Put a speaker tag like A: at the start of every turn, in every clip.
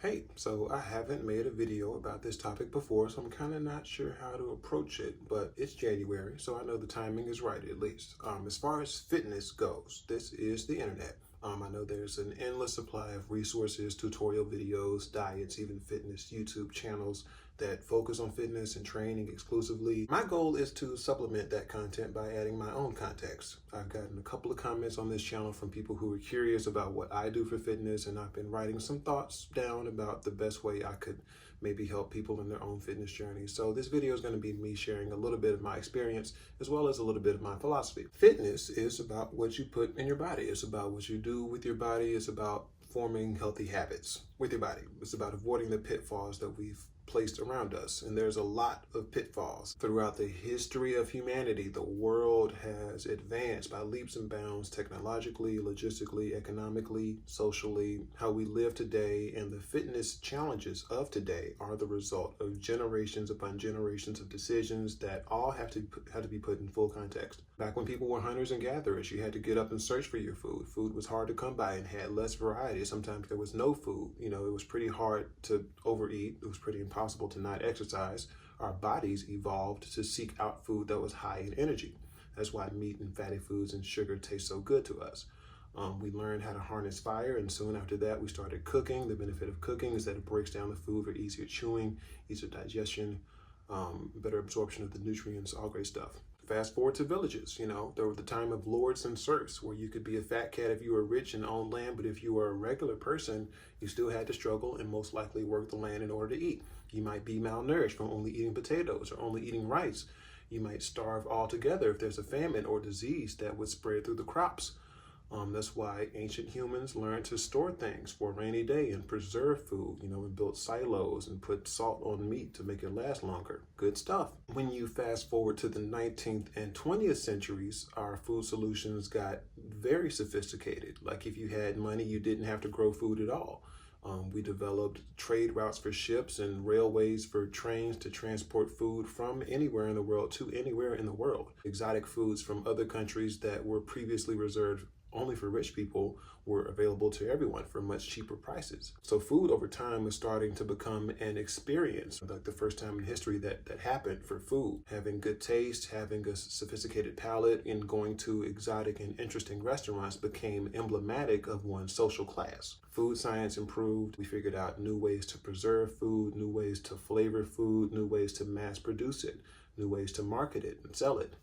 A: Hey, so I haven't made a video about this topic before, so I'm kind of not sure how to approach it, but it's January, so I know the timing is right at least. As far as fitness goes, this is the internet. I know there's an endless supply of resources, tutorial videos, diets, even fitness YouTube channels that focus on fitness and training exclusively. My goal is to supplement that content by adding my own context. I've gotten a couple of comments on this channel from people who are curious about what I do for fitness, and I've been writing some thoughts down about the best way I could maybe help people in their own fitness journey. So this video is going to be me sharing a little bit of my experience as well as a little bit of my philosophy. Fitness is about what you put in your body. It's about what you do with your body. It's about forming healthy habits with your body. It's about avoiding the pitfalls that we've placed around us. And there's a lot of pitfalls. Throughout the history of humanity, the world has advanced by leaps and bounds technologically, logistically, economically, socially. How we live today and the fitness challenges of today are the result of generations upon generations of decisions that all had to be put in full context. Back when people were hunters and gatherers, you had to get up and search for your food. Food was hard to come by and had less variety. Sometimes there was no food. It was pretty hard to overeat. It was pretty impossible to not exercise. Our bodies evolved to seek out food that was high in energy. That's why meat and fatty foods and sugar taste so good to us. We learned how to harness fire, and soon after that we started cooking. The benefit of cooking is that it breaks down the food for easier chewing, easier digestion, better absorption of the nutrients, all great stuff. Fast forward to villages, there was the time of lords and serfs where you could be a fat cat if you were rich and owned land, but if you were a regular person, you still had to struggle and most likely work the land in order to eat. You might be malnourished from only eating potatoes or only eating rice. You might starve altogether if there's a famine or disease that would spread through the crops. That's why ancient humans learned to store things for a rainy day and preserve food, and built silos and put salt on meat to make it last longer. Good stuff. When you fast forward to the 19th and 20th centuries, our food solutions got very sophisticated. Like if you had money, you didn't have to grow food at all. We developed trade routes for ships and railways for trains to transport food from anywhere in the world to anywhere in the world. Exotic foods from other countries that were previously reserved only for rich people were available to everyone for much cheaper prices. So food over time was starting to become an experience, like the first time in history that happened for food. Having good taste, having a sophisticated palate, and going to exotic and interesting restaurants became emblematic of one's social class. Food science improved. We figured out new ways to preserve food, new ways to flavor food, new ways to mass produce it, new ways to market it and sell it.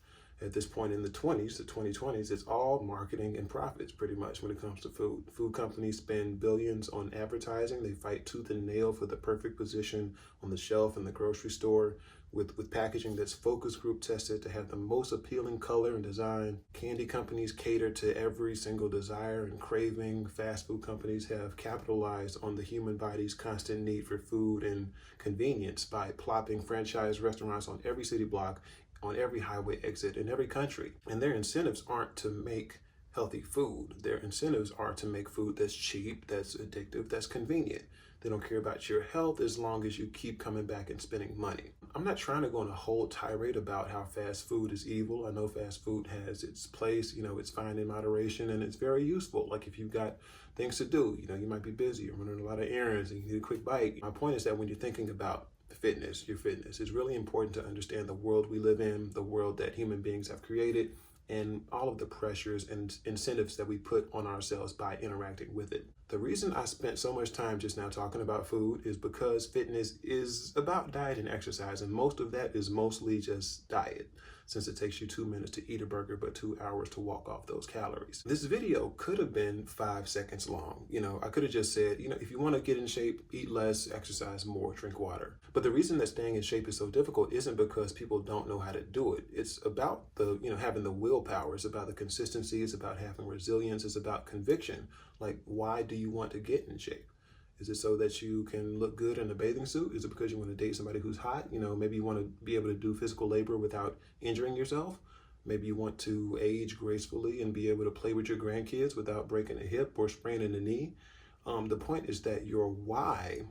A: At this point in the 2020s, it's all marketing and profits pretty much when it comes to food. Food companies spend billions on advertising. They fight tooth and nail for the perfect position on the shelf in the grocery store with packaging that's focus group tested to have the most appealing color and design. Candy companies cater to every single desire and craving. Fast food companies have capitalized on the human body's constant need for food and convenience by plopping franchise restaurants on every city block, on every highway exit in every country. And their incentives aren't to make healthy food. Their incentives are to make food that's cheap, that's addictive, that's convenient. They don't care about your health as long as you keep coming back and spending money. I'm not trying to go on a whole tirade about how fast food is evil. I know fast food has its place, it's fine in moderation and it's very useful. Like if you've got things to do, you might be busy, you're running a lot of errands and you need a quick bite. My point is that when you're thinking about your fitness, it's really important to understand the world we live in, the world that human beings have created, and all of the pressures and incentives that we put on ourselves by interacting with it. The reason I spent so much time just now talking about food is because fitness is about diet and exercise, and most of that is mostly just diet, since it takes you 2 minutes to eat a burger but 2 hours to walk off those calories. This video could have been 5 seconds long. I could have just said, if you want to get in shape, eat less, exercise more, drink water. But the reason that staying in shape is so difficult isn't because people don't know how to do it. It's about having the willpower. It's about the consistency. It's about having resilience. It's about conviction. Like, why do you want to get in shape? Is it so that you can look good in a bathing suit? Is it because you want to date somebody who's hot? Maybe you want to be able to do physical labor without injuring yourself. Maybe you want to age gracefully and be able to play with your grandkids without breaking a hip or spraining a knee. The point is that your why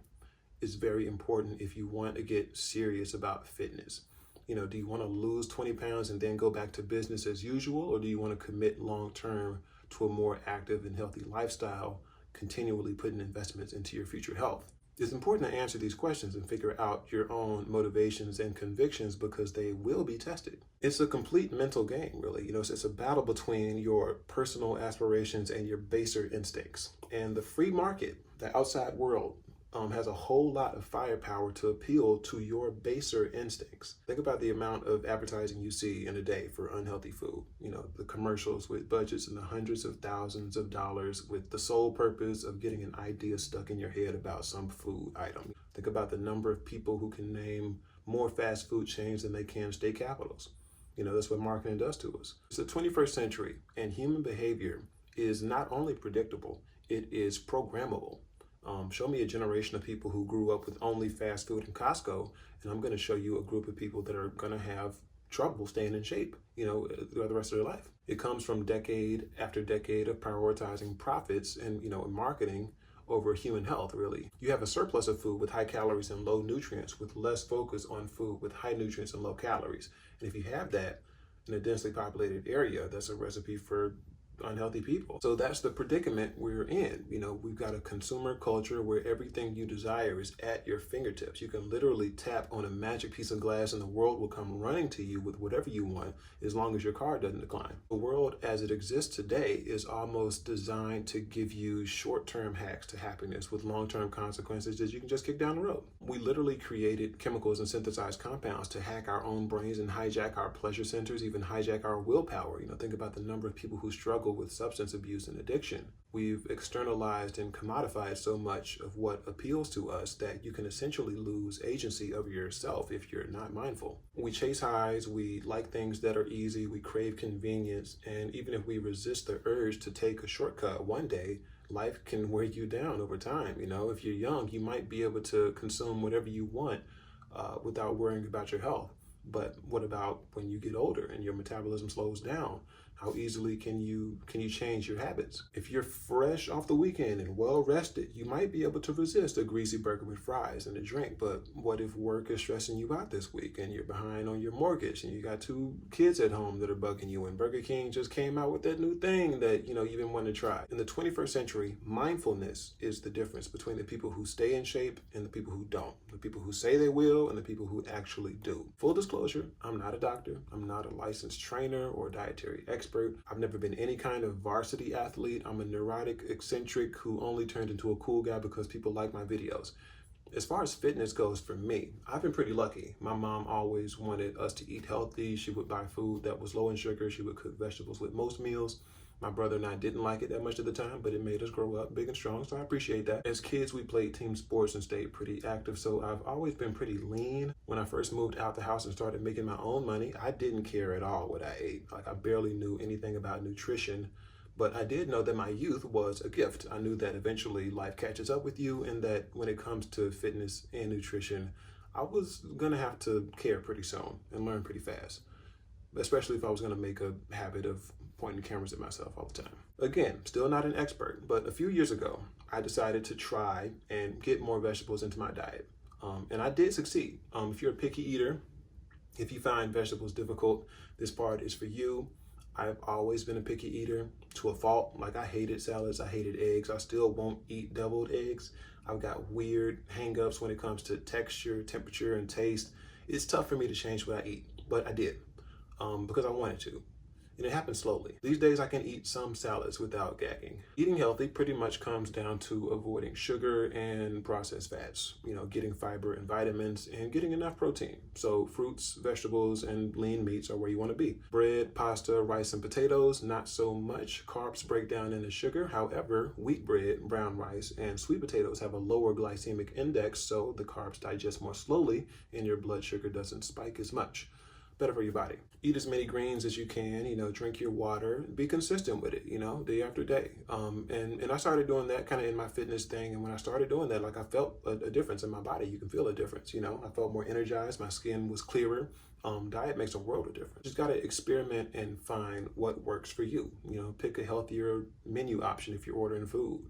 A: is very important if you want to get serious about fitness. Do you want to lose 20 pounds and then go back to business as usual? Or do you want to commit long-term to a more active and healthy lifestyle, continually putting investments into your future health? It's important to answer these questions and figure out your own motivations and convictions because they will be tested. It's a complete mental game, really. It's a battle between your personal aspirations and your baser instincts. And the free market, the outside world, has a whole lot of firepower to appeal to your baser instincts. Think about the amount of advertising you see in a day for unhealthy food. The commercials with budgets in the hundreds of thousands of dollars with the sole purpose of getting an idea stuck in your head about some food item. Think about the number of people who can name more fast food chains than they can state capitals. That's what marketing does to us. It's the 21st century, and human behavior is not only predictable, it is programmable. Show me a generation of people who grew up with only fast food and Costco, and I'm going to show you a group of people that are going to have trouble staying in shape, throughout the rest of their life. It comes from decade after decade of prioritizing profits and, marketing over human health, really. You have a surplus of food with high calories and low nutrients with less focus on food with high nutrients and low calories. And if you have that in a densely populated area, that's a recipe for unhealthy people. So that's the predicament we're in. We've got a consumer culture where everything you desire is at your fingertips. You can literally tap on a magic piece of glass and the world will come running to you with whatever you want as long as your car doesn't decline. The world as it exists today is almost designed to give you short-term hacks to happiness with long-term consequences that you can just kick down the road. We literally created chemicals and synthesized compounds to hack our own brains and hijack our pleasure centers, even hijack our willpower. Think about the number of people who struggle with substance abuse and addiction. We've externalized and commodified so much of what appeals to us that you can essentially lose agency of yourself if you're not mindful. We chase highs, we like things that are easy, we crave convenience, and even if we resist the urge to take a shortcut one day, life can wear you down over time. If you're young, you might be able to consume whatever you want without worrying about your health. But what about when you get older and your metabolism slows down? How easily can you change your habits? If you're fresh off the weekend and well rested, you might be able to resist a greasy burger with fries and a drink. But what if work is stressing you out this week and you're behind on your mortgage and you got 2 kids at home that are bugging you and Burger King just came out with that new thing that you've been wanting to try? In the 21st century, mindfulness is the difference between the people who stay in shape and the people who don't. The people who say they will and the people who actually do. Full disclosure, I'm not a doctor. I'm not a licensed trainer or dietary expert. I've never been any kind of varsity athlete. I'm a neurotic eccentric who only turned into a cool guy because people like my videos. As far as fitness goes for me, I've been pretty lucky. My mom always wanted us to eat healthy. She would buy food that was low in sugar. She would cook vegetables with most meals. My brother and I didn't like it that much at the time, but it made us grow up big and strong, so I appreciate that. As kids, we played team sports and stayed pretty active, so I've always been pretty lean. When I first moved out the house and started making my own money, I didn't care at all what I ate. I barely knew anything about nutrition, but I did know that my youth was a gift. I knew that eventually life catches up with you and that when it comes to fitness and nutrition, I was gonna have to care pretty soon and learn pretty fast, especially if I was gonna make a habit of pointing cameras at myself all the time. Again, still not an expert, but a few years ago, I decided to try and get more vegetables into my diet. And I did succeed. If you're a picky eater, if you find vegetables difficult, this part is for you. I've always been a picky eater to a fault. I hated salads, I hated eggs. I still won't eat deviled eggs. I've got weird hang-ups when it comes to texture, temperature, and taste. It's tough for me to change what I eat, but I did because I wanted to. And it happens slowly. These days I can eat some salads without gagging. Eating healthy pretty much comes down to avoiding sugar and processed fats, getting fiber and vitamins and getting enough protein. So fruits, vegetables, and lean meats are where you want to be. Bread, pasta, rice, and potatoes, not so much. Carbs break down into sugar. However, wheat bread, brown rice, and sweet potatoes have a lower glycemic index, so the carbs digest more slowly and your blood sugar doesn't spike as much. Better for your body. Eat as many greens as you can, drink your water, be consistent with it, day after day. And I started doing that kind of in my fitness thing. And when I started doing that, I felt a difference in my body. You can feel a difference, I felt more energized. My skin was clearer. Diet makes a world of difference. Just got to experiment and find what works for you. Pick a healthier menu option if you're ordering food.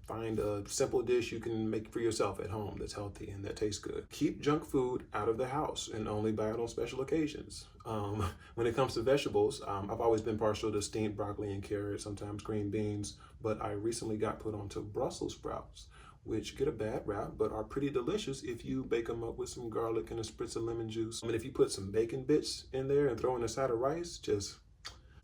A: Find a simple dish you can make for yourself at home that's healthy and that tastes good. Keep junk food out of the house and only buy it on special occasions. When it comes to vegetables, I've always been partial to steamed broccoli and carrots, sometimes green beans, but I recently got put onto Brussels sprouts, which get a bad rap, but are pretty delicious if you bake them up with some garlic and a spritz of lemon juice. I mean, if you put some bacon bits in there and throw in a side of rice,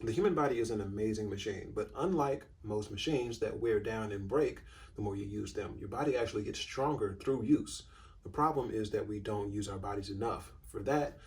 A: the human body is an amazing machine, but unlike most machines that wear down and break the more you use them, your body actually gets stronger through use. The problem is that we don't use our bodies enough. For that,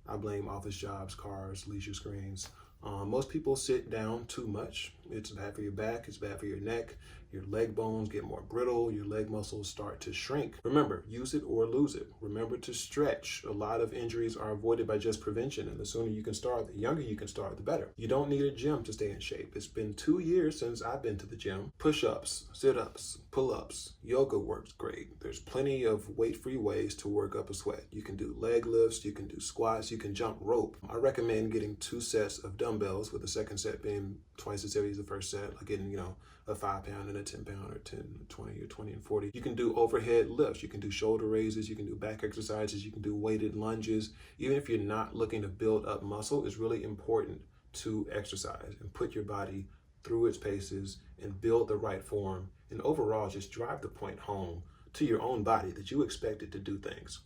A: I blame office jobs, cars, leisure screens. Most people sit down too much. It's bad for your back, it's bad for your neck. Your leg bones get more brittle, your leg muscles start to shrink. Remember, use it or lose it. Remember to stretch. A lot of injuries are avoided by just prevention, and the sooner you can start, the younger you can start, the better. You don't need a gym to stay in shape. It's been 2 years since I've been to the gym. Push-ups, sit-ups, pull-ups, yoga works great. There's plenty of weight-free ways to work up a sweat. You can do leg lifts, you can do squats, you can jump rope. I recommend getting 2 sets of dumbbells, with the second set being twice as heavy as the first set, like getting, a 5-pound and a 10-pound, or 10, 20, or 20 and 40. You can do overhead lifts. You can do shoulder raises. You can do back exercises. You can do weighted lunges. Even if you're not looking to build up muscle, it's really important to exercise and put your body through its paces and build the right form. And overall, just drive the point home to your own body that you expect it to do things.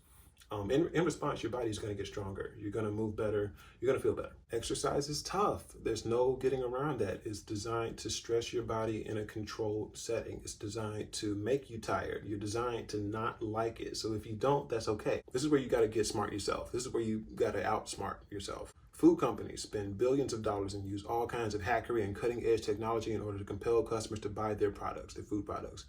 A: In response, your body's going to get stronger. You're going to move better. You're going to feel better. Exercise is tough. There's no getting around that. It's designed to stress your body in a controlled setting. It's designed to make you tired. You're designed to not like it. So if you don't, that's okay. This is where you got to get smart yourself. This is where you got to outsmart yourself. Food companies spend billions of dollars and use all kinds of hackery and cutting-edge technology in order to compel customers to buy their products, their food products.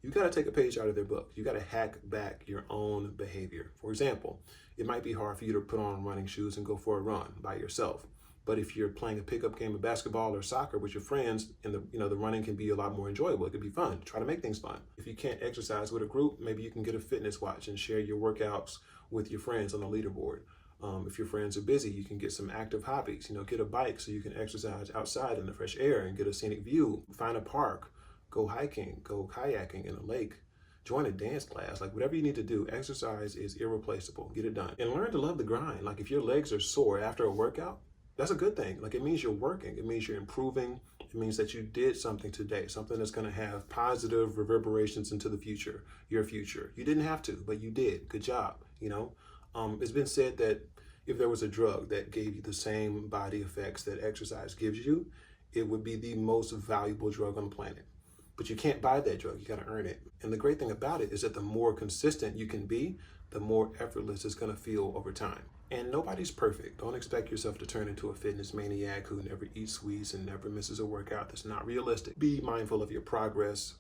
A: You got to take a page out of their book. You got to hack back your own behavior. For example, it might be hard for you to put on running shoes and go for a run by yourself. But if you're playing a pickup game of basketball or soccer with your friends, and the running can be a lot more enjoyable. It could be fun. Try to make things fun. If you can't exercise with a group, maybe you can get a fitness watch and share your workouts with your friends on the leaderboard. If your friends are busy, you can get some active hobbies. Get a bike so you can exercise outside in the fresh air and get a scenic view. Find a park. Go hiking, go kayaking in a lake, join a dance class, like whatever you need to do. Exercise is irreplaceable. Get it done. And learn to love the grind. Like if your legs are sore after a workout, that's a good thing. Like it means you're working. It means you're improving. It means that you did something today, something that's going to have positive reverberations into the future, your future. You didn't have to, but you did. Good job. It's been said that if there was a drug that gave you the same body effects that exercise gives you, it would be the most valuable drug on the planet. But you can't buy that drug, you gotta earn it. And the great thing about it is that the more consistent you can be, the more effortless it's gonna feel over time. And nobody's perfect. Don't expect yourself to turn into a fitness maniac who never eats sweets and never misses a workout. That's not realistic. Be mindful of your progress.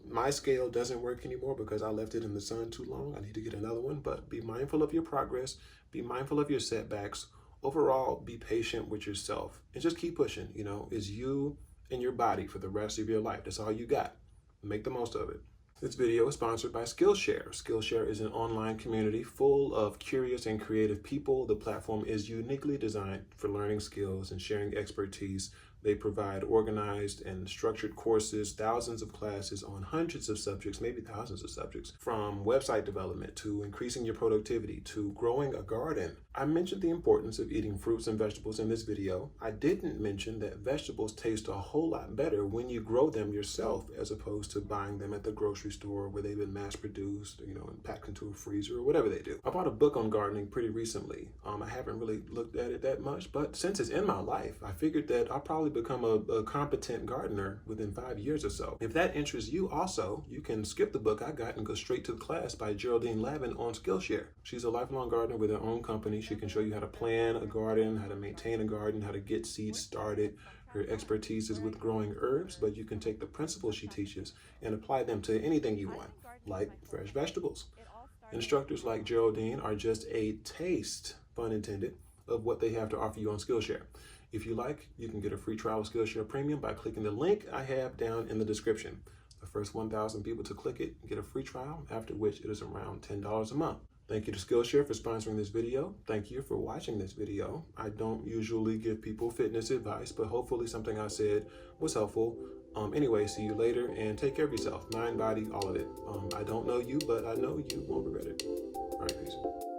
A: My scale doesn't work anymore because I left it in the sun too long. I need to get another one, but be mindful of your progress. Be mindful of your setbacks. Overall, be patient with yourself and just keep pushing. It's you and your body for the rest of your life. That's all you got. Make the most of it. This video is sponsored by Skillshare. Skillshare is an online community full of curious and creative people. The platform is uniquely designed for learning skills and sharing expertise. They provide organized and structured courses, thousands of classes on hundreds of subjects, maybe thousands of subjects, from website development to increasing your productivity to growing a garden. I mentioned the importance of eating fruits and vegetables in this video. I didn't mention that vegetables taste a whole lot better when you grow them yourself as opposed to buying them at the grocery store where they've been mass produced, and packed into a freezer or whatever they do. I bought a book on gardening pretty recently. I haven't really looked at it that much, but since it's in my life, I figured that I'll probably become a competent gardener within 5 years or so. If that interests you also, you can skip the book I got and go straight to the class by Geraldine Lavin on Skillshare. She's a lifelong gardener with her own company. She can show you how to plan a garden, how to maintain a garden, how to get seeds started. Her expertise is with growing herbs, but you can take the principles she teaches and apply them to anything you want, like fresh vegetables. Instructors like Geraldine are just a taste, pun intended, of what they have to offer you on Skillshare. If you like, you can get a free trial of Skillshare Premium by clicking the link I have down in the description. The first 1,000 people to click it get a free trial, after which it is around $10 a month. Thank you to Skillshare for sponsoring this video. Thank you for watching this video. I don't usually give people fitness advice, but hopefully something I said was helpful. Anyway, see you later and take care of yourself. Mind, body, all of it. I don't know you, but I know you won't regret it. All right, peace.